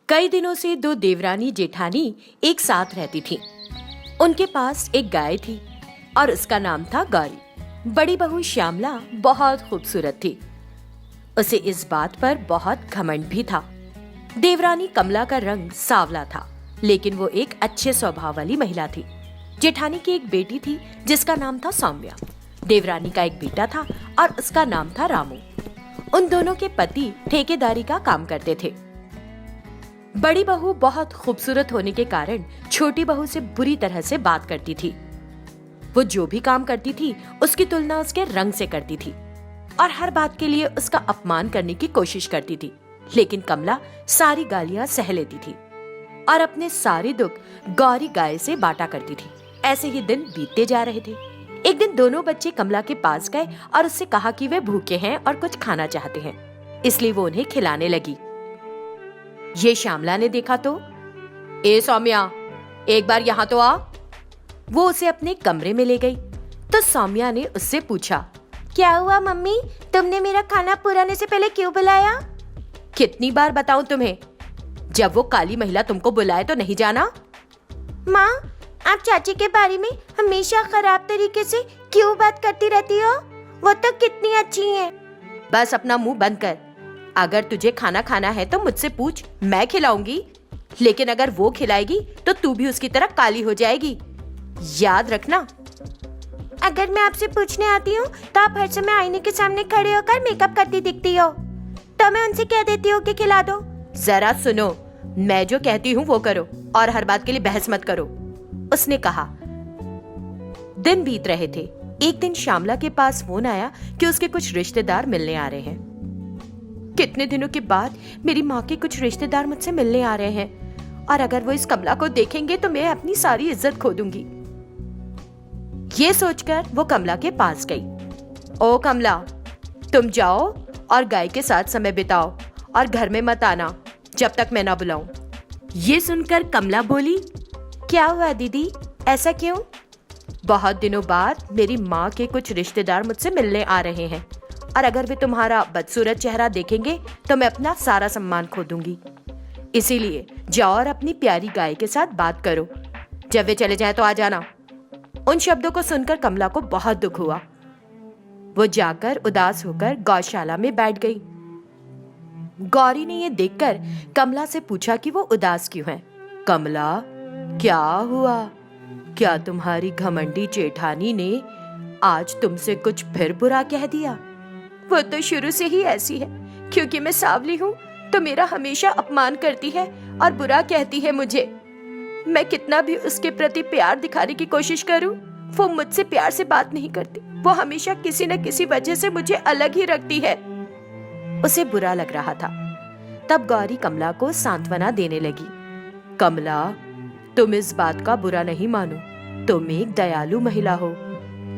कई दिनों से दो देवरानी जेठानी एक साथ रहती थीं। उनके पास एक गाय थी और उसका नाम था गौरी। बड़ी बहू श्यामला बहुत खूबसूरत थी। उसे इस बात पर बहुत घमंड भी था। देवरानी कमला का रंग सांवला था, लेकिन वो एक अच्छे स्वभाव वाली महिला थी। जेठानी की एक बेटी थी जिसका नाम था सौम्या। देवरानी का एक बेटा था और उसका नाम था रामू। उन दोनों के पति ठेकेदारी का काम करते थे। बड़ी बहू बहुत खूबसूरत होने के कारण छोटी बहू से बुरी तरह से बात करती थी। वो जो भी काम करती थी उसकी तुलना उसके रंग से करती थी और हर बात के लिए उसका अपमान करने की कोशिश करती थी। लेकिन कमला सारी गालियां सह लेती थी और अपने सारे दुख गौरी गाय से बांटा करती थी। ऐसे ही दिन बीतते जा रहे थे। एक दिन दोनों बच्चे कमला के पास गए और उससे कहा कि वे भूखे हैं और कुछ खाना चाहते हैं, इसलिए वो उन्हें खिलाने लगी। ये श्यामला ने देखा तो, ए सौम्या, एक बार यहाँ तो आ। वो उसे अपने कमरे में ले गई तो सौम्या ने उससे पूछा, क्या हुआ मम्मी, तुमने मेरा खाना पुराने से पहले क्यों बुलाया? कितनी बार बताऊं तुम्हें, जब वो काली महिला तुमको बुलाए तो नहीं जाना? माँ, आप चाची के बारे में हमेशा खराब तरीके से क्यों बात करती रहती हो? वो तो कितनी अच्छी हैं। बस अपना मुंह बंद कर। अगर तुझे खाना खाना है तो मुझसे पूछ, मैं खिलाऊंगी। लेकिन अगर वो खिलाएगी तो तू भी उसकी तरह काली हो जाएगी, याद रखना। अगर मैं आपसे पूछने आती हूँ तो आप हर समय आईने के सामने खड़े होकर मेकअप करती दिखती हो, तो मैं उनसे कह देती हूँ कि खिला दो। जरा सुनो, मैं जो कहती हूँ वो करो और हर बात के लिए बहस मत करो, उसने कहा। दिन बीत रहे थे। एक दिन श्यामला के पास फोन आया कि उसके कुछ रिश्तेदार मिलने आ रहे हैं। कितने दिनों के बाद मेरी माँ के कुछ रिश्तेदार मुझसे मिलने आ रहे हैं और अगर वो इस कमला को देखेंगे तो मैं अपनी सारी इज्जत खो दूंगी। ये सोचकर वो कमला के पास गई। ओ कमला, तुम जाओ और गाय के साथ समय बिताओ और घर में मत आना जब तक मैं ना बुलाऊं। ये सुनकर कमला बोली, क्या हुआ दीदी, ऐसा क्यों? बहुत दिनों बाद मेरी माँ के कुछ रिश्तेदार मुझसे मिलने आ रहे हैं और अगर वे तुम्हारा बदसूरत चेहरा देखेंगे तो मैं अपना सारा सम्मान खो दूंगी। इसीलिए जाओ और अपनी प्यारी गाय के साथ बात करो। जब वे चले जाएं तो आ जाना। उन शब्दों को सुनकर कमला को बहुत दुख हुआ। वो जाकर उदास होकर गौशाला में बैठ गई। गौरी ने ये देखकर कमला से पूछा कि वो उदास क्यों है। कमला, क्या हुआ? क्या तुम्हारी घमंडी जेठानी ने आज तुमसे कुछ फिर बुरा कह दिया? वो तो शुरू से ही ऐसी है, क्योंकि मैं सांवली हूँ तो मेरा हमेशा अपमान करती है और बुरा कहती है मुझे। मैं कितना भी उसके प्रति प्यार दिखाने की कोशिश करूँ, वो मुझसे प्यार से बात नहीं करती। वो हमेशा किसी न किसी वजह से मुझे अलग ही रखती है। उसे बुरा लग रहा था। तब गौरी कमला को सांत्वना देने लगी। कमला, तुम इस बात का बुरा नहीं मानो, तुम एक दयालु महिला हो।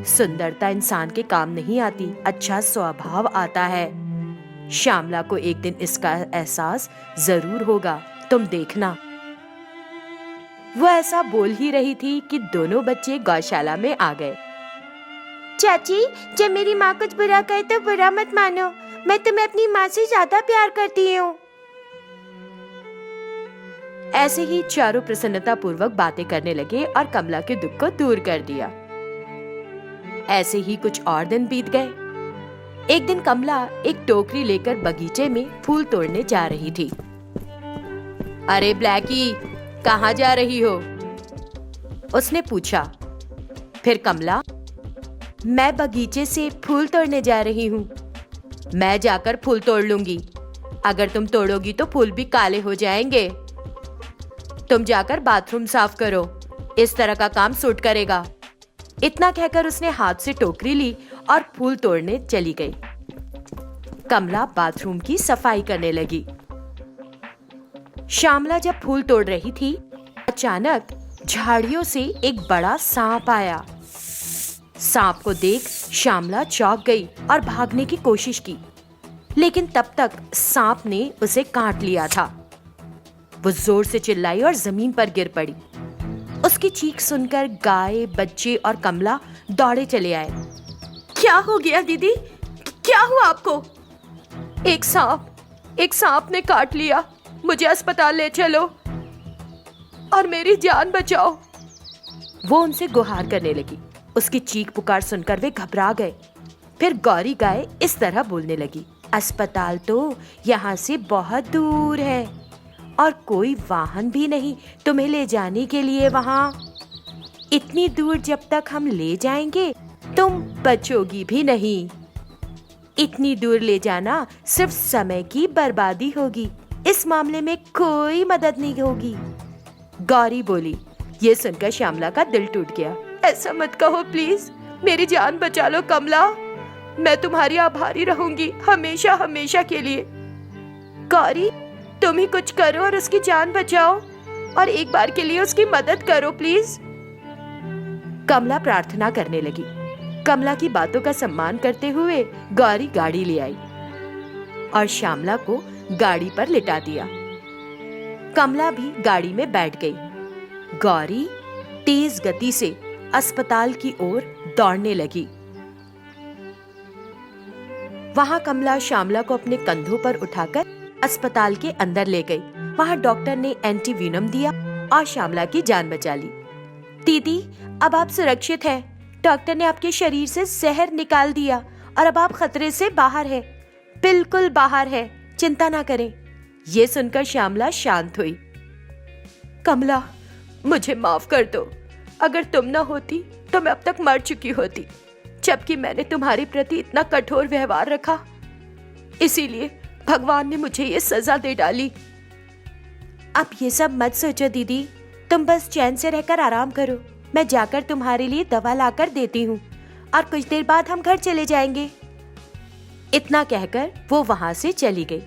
सुंदरता इंसान के काम नहीं आती, अच्छा स्वभाव आता है। श्यामला को एक दिन इसका एहसास जरूर होगा, तुम देखना। वो ऐसा बोल ही रही थी कि दोनों बच्चे गौशाला में आ गए। चाची, जब मेरी माँ कुछ बुरा कहे तो बुरा मत मानो, मैं तुम्हें अपनी माँ से ज्यादा प्यार करती हूँ। ऐसे ही चारों प्रसन्नता पूर्वक बातें करने लगे और कमला के दुख को दूर कर दिया। ऐसे ही कुछ और दिन बीत गए। एक दिन कमला एक टोकरी लेकर बगीचे में फूल तोड़ने जा रही थी। अरे ब्लैकी, कहाँ जा रही हो? उसने पूछा। फिर कमला, मैं बगीचे से फूल तोड़ने जा रही हूँ। मैं जाकर फूल तोड़ लूंगी, अगर तुम तोड़ोगी तो फूल भी काले हो जाएंगे। तुम जाकर बाथरूम साफ करो, इस तरह का काम सूट करेगा। इतना कहकर उसने हाथ से टोकरी ली और फूल तोड़ने चली गई। कमला बाथरूम की सफाई करने लगी। श्यामला जब फूल तोड़ रही थी, अचानक झाड़ियों से एक बड़ा सांप आया। सांप को देख श्यामला चौंक गई और भागने की कोशिश की, लेकिन तब तक सांप ने उसे काट लिया था। वो जोर से चिल्लाई और जमीन पर गिर पड़ी। उसकी चीख सुनकर गाय, बच्चे और कमला दौड़े चले आए। क्या हो गया दीदी, क्या हुआ आपको? एक सांप ने काट लिया। मुझे अस्पताल ले चलो और मेरी जान बचाओ। वो उनसे गुहार करने लगी। उसकी चीख पुकार सुनकर वे घबरा गए। फिर गौरी गाय इस तरह बोलने लगी, अस्पताल तो यहाँ से बहुत दूर है और कोई वाहन भी नहीं तुम्हें ले जाने के लिए वहाँ। इतनी दूर जब तक हम ले जाएंगे तुम बचोगी भी नहीं। इतनी दूर ले जाना सिर्फ समय की बर्बादी होगी। इस मामले में कोई मदद नहीं होगी। गौरी बोली। ये सुनकर श्यामला का दिल टूट गया। ऐसा मत कहो प्लीज, मेरी जान बचा लो कमला। मैं तुम्हारी आभारी रहूंगी हमेशा हमेशा के लिए। गौरी, तुम ही कुछ करो और उसकी जान बचाओ और एक बार के लिए उसकी मदद करो प्लीज। कमला प्रार्थना करने लगी। कमला की बातों का सम्मान करते हुए गौरी गाड़ी ले आई और श्यामला को गाड़ी पर लिटा दिया। कमला भी गाड़ी में बैठ गई। गौरी तेज गति से अस्पताल की ओर दौड़ने लगी। वहां कमला श्यामला को अपने कंधों पर उठाकर अस्पताल के अंदर ले गई। वहां डॉक्टर ने एंटीवीनम दिया और श्यामला की जान बचा ली। दीदी, अब आप सुरक्षित हैं। डॉक्टर ने आपके शरीर से जहर निकाल दिया और अब आप खतरे से बाहर हैं, बिल्कुल बाहर हैं। चिंता ना करें। ये सुनकर श्यामला शांत हुई। कमला, मुझे माफ कर दो। अगर तुम न होती तो मैं अब तक मर चुकी होती, जबकि मैंने तुम्हारे प्रति इतना कठोर व्यवहार रखा। इसीलिए भगवान ने मुझे ये सजा दे डाली। अब ये सब मत सोचो दीदी, तुम बस चैन से रहकर आराम करो। मैं जाकर तुम्हारे लिए दवा लाकर देती हूँ और कुछ देर बाद हम घर चले जाएंगे। इतना कहकर वो वहां से चली गई।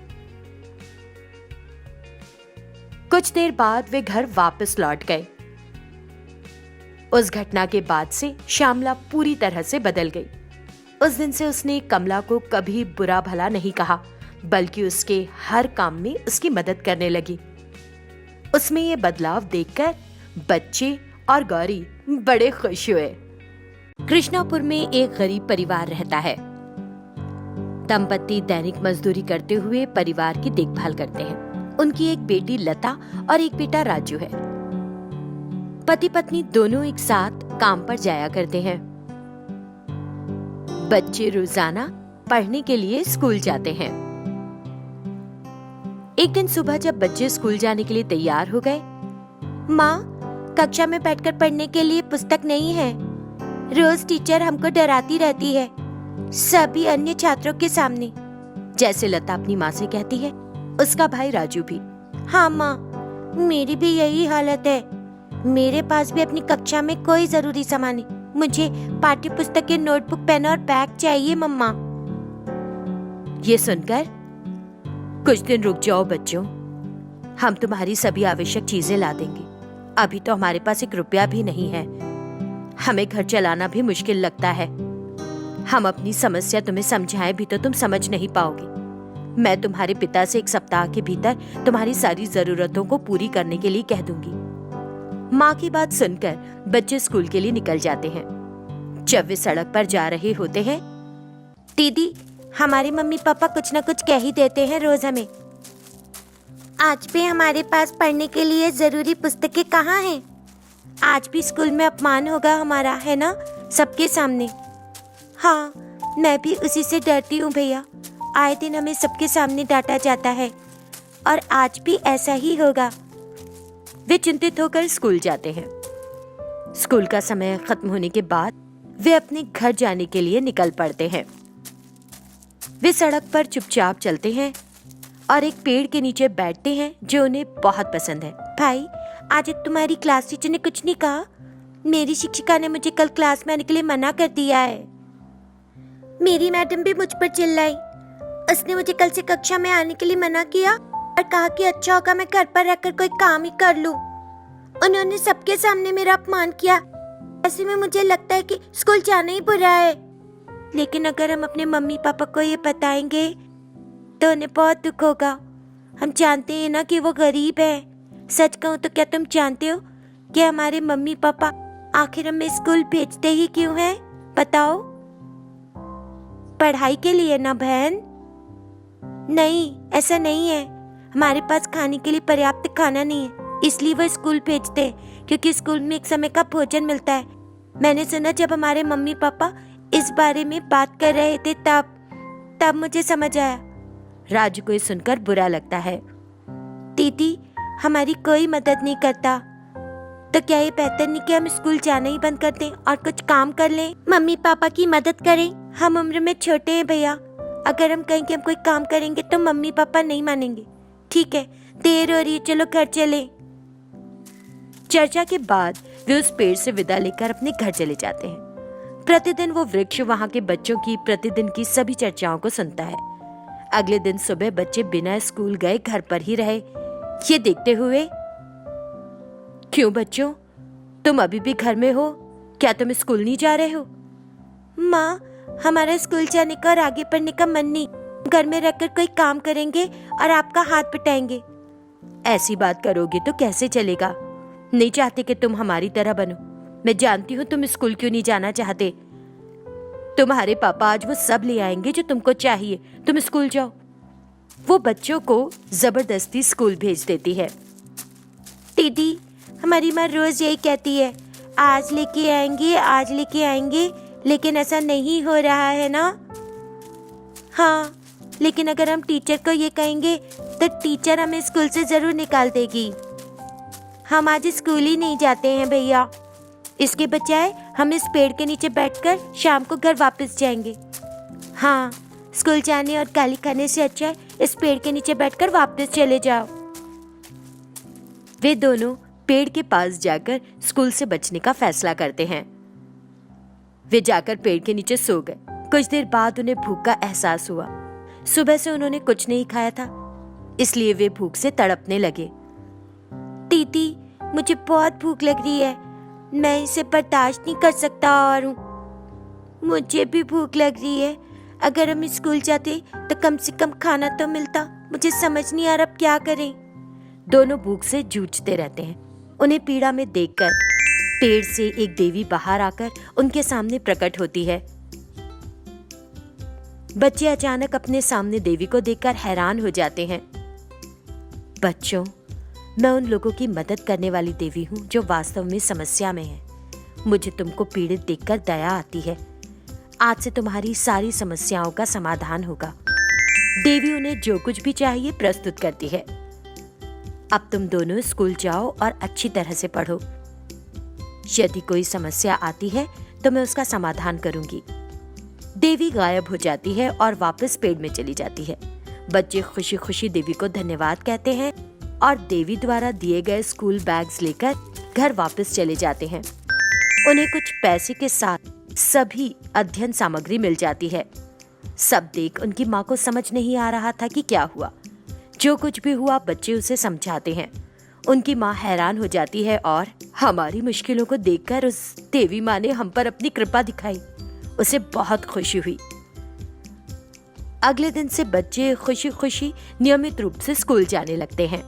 कुछ देर बाद वे घर वापस लौट गए। उस घटना के बाद से श्यामला पूरी तरह से बदल गई। उस दिन से उसने कमला को कभी बुरा भला नहीं कहा, बल्कि उसके हर काम में उसकी मदद करने लगी। उसमें ये बदलाव देखकर बच्चे और गौरी बड़े खुश हुए। कृष्णापुर में एक गरीब परिवार रहता है। दंपति दैनिक मजदूरी करते हुए परिवार की देखभाल करते हैं। उनकी एक बेटी लता और एक बेटा राजू है। पति पत्नी दोनों एक साथ काम पर जाया करते हैं। बच्चे रोजाना पढ़ने के लिए स्कूल जाते हैं। एक दिन सुबह जब बच्चे स्कूल जाने के लिए तैयार हो गए, माँ, कक्षा में बैठकर पढ़ने के लिए पुस्तक नहीं है। रोज टीचर हमको डराती रहती है, सभी अन्य छात्रों के सामने। जैसे लता अपनी माँ से कहती है, उसका भाई राजू भी। हाँ माँ, मेरी भी यही हालत है। मेरे पास भी अपनी कक्षा में कोई जरूरी सामान नहीं। मुझे पाठ्य पुस्तकें, नोटबुक, पेन और बैग चाहिए मम्मा। ये सुनकर, कुछ दिन रुक जाओ बच्चों, हम तुम्हारी सभी आवश्यक चीजें ला देंगे। अभी तो हमारे पास एक रुपया भी नहीं है। हमें घर चलाना भी मुश्किल लगता है। हम अपनी समस्या तुम्हें समझाएं भी तो तुम समझ नहीं पाओगे। मैं तुम्हारे पिता से एक सप्ताह के भीतर तुम्हारी सारी जरूरतों को पूरी करने के लिए कह दूंगी। माँ की बात सुनकर बच्चे स्कूल के लिए निकल जाते हैं। जब वे सड़क पर जा रहे होते हैं, दीदी, हमारे मम्मी पापा कुछ न कुछ कह ही देते हैं रोज हमें। आज भी हमारे पास पढ़ने के लिए जरूरी पुस्तकें कहाँ हैं? आज भी स्कूल में अपमान होगा हमारा, है ना, सबके सामने। हाँ, मैं भी उसी से डरती हूँ भैया। आए दिन हमें सबके सामने डांटा जाता है और आज भी ऐसा ही होगा। वे चिंतित होकर स्कूल जाते हैं। स्कूल का समय खत्म होने के बाद वे अपने घर जाने के लिए निकल पड़ते हैं। वे सड़क पर चुपचाप चलते हैं और एक पेड़ के नीचे बैठते हैं जो उन्हें बहुत पसंद है। भाई, आज तुम्हारी क्लास टीचर ने कुछ नहीं कहा? मेरी शिक्षिका ने मुझे कल क्लास में आने के लिए मना कर दिया है। मेरी मैडम भी मुझ पर चिल्लाई। उसने मुझे कल से कक्षा में आने के लिए मना किया और कहा कि अच्छा होगा मैं घर पर रहकर कोई काम ही कर लूं। उन्होंने सबके सामने मेरा अपमान किया। ऐसे में मुझे लगता है कि स्कूल जाना ही बुरा है। लेकिन अगर हम अपने मम्मी पापा को ये बताएंगे तो उन्हें बहुत दुख होगा। हम जानते हैं ना कि वो गरीब है। सच कहूँ तो क्या तुम जानते हो कि हमारे मम्मी पापा आखिर हमें स्कूल भेजते ही क्यों हैं? बताओ। पढ़ाई के लिए ना बहन? नहीं, ऐसा नहीं है। हमारे पास खाने के लिए पर्याप्त खाना नहीं है, इसलिए वो स्कूल भेजते हैं, क्योंकि स्कूल में एक समय का भोजन मिलता है। मैंने सुना जब हमारे मम्मी पापा इस बारे में बात कर रहे थे तब मुझे समझ आया। राजू को ये सुनकर बुरा लगता है। दीदी हमारी कोई मदद नहीं करता, तो क्या ये बेहतर नहीं कि हम स्कूल जाना ही बंद कर दें और कुछ काम कर लें? मम्मी पापा की मदद करें। हम उम्र में छोटे हैं भैया, अगर हम कहें कि हम कोई काम करेंगे तो मम्मी पापा नहीं मानेंगे। ठीक है, देर हो रही है, चलो घर चले। चर्चा के बाद वे उस पेड़ से विदा लेकर अपने घर चले जाते हैं। प्रतिदिन वो वृक्ष वहाँ के बच्चों की प्रतिदिन की सभी चर्चाओं को सुनता है। अगले दिन सुबह बच्चे बिना स्कूल गए घर पर ही रहे, ये देखते हुए, क्यों बच्चों, तुम अभी भी घर में हो? क्या तुम स्कूल नहीं जा रहे हो? माँ, हमारा स्कूल जाने का और आगे पढ़ने का मन नहीं। घर में रहकर कोई काम करेंगे और आपका हाथ बटाएंगे। ऐसी बात करोगे तो कैसे चलेगा? नहीं चाहते कि तुम हमारी तरह बनो। मैं जानती हूँ तुम स्कूल क्यों नहीं जाना चाहते। तुम्हारे पापा आज वो सब ले आएंगे जो तुमको चाहिए, तुम स्कूल जाओ। वो बच्चों को जबरदस्ती स्कूल भेज देती है। दीदी हमारी माँ रोज यही कहती है, आज लेके आएंगे, आज लेके आएंगे, लेकिन ऐसा नहीं हो रहा है ना? हाँ, लेकिन अगर हम टीचर को ये कहेंगे तो टीचर हमें स्कूल से जरूर निकाल देगी। हम आज स्कूल ही नहीं जाते हैं भैया। इसके बजाय हम इस पेड़ के नीचे बैठकर शाम को घर वापस जाएंगे। हाँ, स्कूल जाने और गाली खाने से अच्छा है इस पेड़ के नीचे बैठकर वापस चले जाओ। वे दोनों पेड़ के पास जाकर स्कूल से बचने का फैसला करते हैं। वे जाकर पेड़ के नीचे सो गए। कुछ देर बाद उन्हें भूख का एहसास हुआ। सुबह से उन्होंने कुछ नहीं खाया था, इसलिए वे भूख से तड़पने लगे। दीदी मुझे बहुत भूख लग रही है, मैं इसे बर्दाश्त नहीं कर सकता और हूँ। मुझे भी भूख लग रही है, अगर हम स्कूल जाते तो कम से कम खाना तो मिलता। मुझे समझ नहीं आ रहा अब क्या करें। दोनों भूख से जूझते रहते हैं। उन्हें पीड़ा में देखकर पेड़ से एक देवी बाहर आकर उनके सामने प्रकट होती है। बच्चे अचानक अपने सामने देवी को देखकर हैरान हो जाते हैं। बच्चों, मैं उन लोगों की मदद करने वाली देवी हूँ जो वास्तव में समस्या में है। मुझे तुमको पीड़ित देखकर दया आती है। आज से तुम्हारी सारी समस्याओं का समाधान होगा। देवी उन्हें जो कुछ भी चाहिए प्रस्तुत करती है। अब तुम दोनों स्कूल जाओ और अच्छी तरह से पढ़ो। यदि कोई समस्या आती है तो मैं उसका समाधान करूंगी। देवी गायब हो जाती है और वापस पेड़ में चली जाती है। बच्चे खुशी खुशी देवी को धन्यवाद कहते हैं और देवी द्वारा दिए गए स्कूल बैग्स लेकर घर वापस चले जाते हैं। उन्हें कुछ पैसे के साथ सभी अध्ययन सामग्री मिल जाती है। सब देख उनकी माँ को समझ नहीं आ रहा था कि क्या हुआ। जो कुछ भी हुआ बच्चे उसे समझाते हैं। उनकी माँ हैरान हो जाती है और हमारी मुश्किलों को देखकर उस देवी माँ ने हम पर अपनी कृपा दिखाई। उसे बहुत खुशी हुई। अगले दिन से बच्चे खुशी खुशी नियमित रूप से स्कूल जाने लगते हैं।